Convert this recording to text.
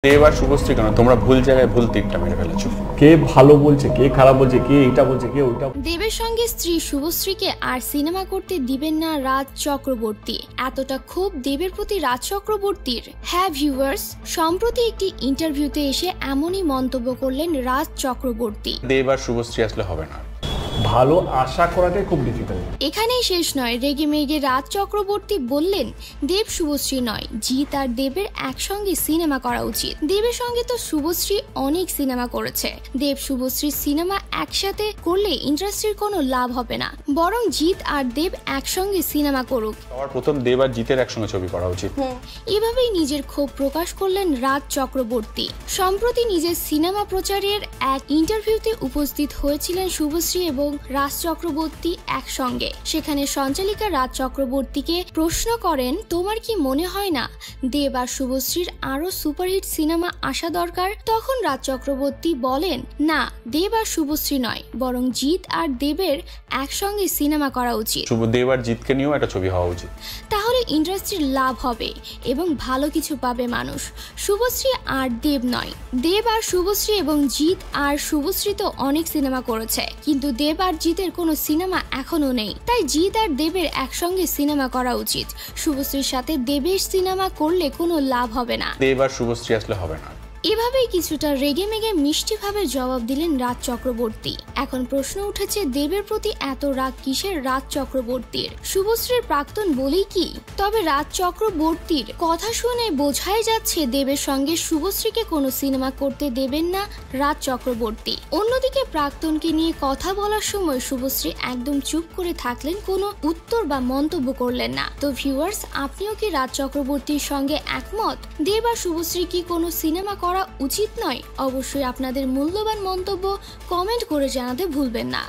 এবার শুভশ্রী কেন তোমরা ভুল জায়গায় ভুল তীরটা মেরে ফেলেছো। কে ভালো বলছে, কে খারাপ বলছে, কে এটা বলছে, কে ওইটা। দেবের সঙ্গে স্ত্রী শুভশ্রীকে আর সিনেমা করতে দিবেন না রাজ চক্রবর্তী। এতটা ক্ষোভ দেবের প্রতি রাজ চক্রবর্তীর। হ্যাঁ ভিউয়ার্স, সম্প্রতি একটি ইন্টারভিউতে এসে এমনই মন্তব্য করলেন রাজ চক্রবর্তী। দেব আর শুভশ্রী আসলে হবে না। ভালো আশা করাটাই খুব ডিফিকাল্ট। এখানেই শেষ নয়, রেগে মেগে রাজ চক্রবর্তী বললেন দেব শুভশ্রী নয়, জিৎ আর দেবের একসঙ্গে সিনেমা করা উচিত। দেবের সঙ্গে তো শুভশ্রী অনেক সিনেমা করেছে। দেব শুভশ্রীর সিনেমা একসাথে করলে ইন্ডাস্ট্রির কোনো লাভ হবে না, বরং জিৎ আর দেব একসঙ্গে সিনেমা করুক। সবার প্রথম দেব আর জিতের একসঙ্গে ছবি করা উচিত। এভাবেই নিজের ক্ষোভ প্রকাশ করলেন রাজ চক্রবর্তী। সম্প্রতি নিজের সিনেমা প্রচারের এক ইন্টারভিউতে উপস্থিত হয়েছিলেন শুভশ্রী এবং রাজ চক্রবর্তী একসঙ্গে। সেখানে সঞ্চালিকা রাজ চক্রবর্তীকে প্রশ্ন করেন, তোমার কি মনে হয় না দেব আর শুভশ্রীর আরো সুপারহিট সিনেমা আসা দরকার? তখন রাজ চক্রবর্তী বলেন, না, দেব আর শুভশ্রী নয়, বরং জিৎ আর দেবের একসঙ্গে সিনেমা করা উচিত। দেব আর জিতকে নিয়েও একটা ছবি হওয়া উচিত। তাহলে ইন্ডাস্ট্রির লাভ হবে এবং ভালো কিছু পাবে মানুষ। শুভশ্রী আর দেব নয়, দেব আর শুভশ্রী এবং জিৎ আর শুভশ্রী তো অনেক সিনেমা করেছে, কিন্তু দেব আর জিতের কোনো সিনেমা এখনো নেই। তাই জিৎ আর দেবের একসঙ্গে সিনেমা করা উচিত। শুভশ্রীর সাথে দেবের সিনেমা করলে কোনো লাভ হবে না। দেব আর শুভশ্রী আসলে হবে না। এভাবেই কিছুটা রেগে মেগে মিষ্টিভাবে জবাব দিলেন রাজ চক্রবর্তী। এখন প্রশ্ন উঠেছে, দেবের প্রতি এত রাগ কিসের রাজ চক্রবর্তীর? শুভশ্রীর প্রাক্তন বলেই কি? তবে রাজ চক্রবর্তীর কথা শুনে বোঝাই যাচ্ছে দেবের সঙ্গে শুভশ্রীকে কোনো সিনেমা করতে দেবেন না রাজ চক্রবর্তী। অন্যদিকে প্রাক্তনকে নিয়ে কথা বলার সময় শুভশ্রী একদম চুপ করে থাকলেন, কোনো উত্তর বা মন্তব্য করলেন না। তো ভিউয়ার্স, আপনিও কি রাজ চক্রবর্তীর সঙ্গে একমত? দেব আর শুভশ্রী কি কোনো সিনেমা করা উচিত নয়? অবশ্যই আপনাদের মূল্যবান মন্তব্য কমেন্ট করে জানাতে ভুলবেন না।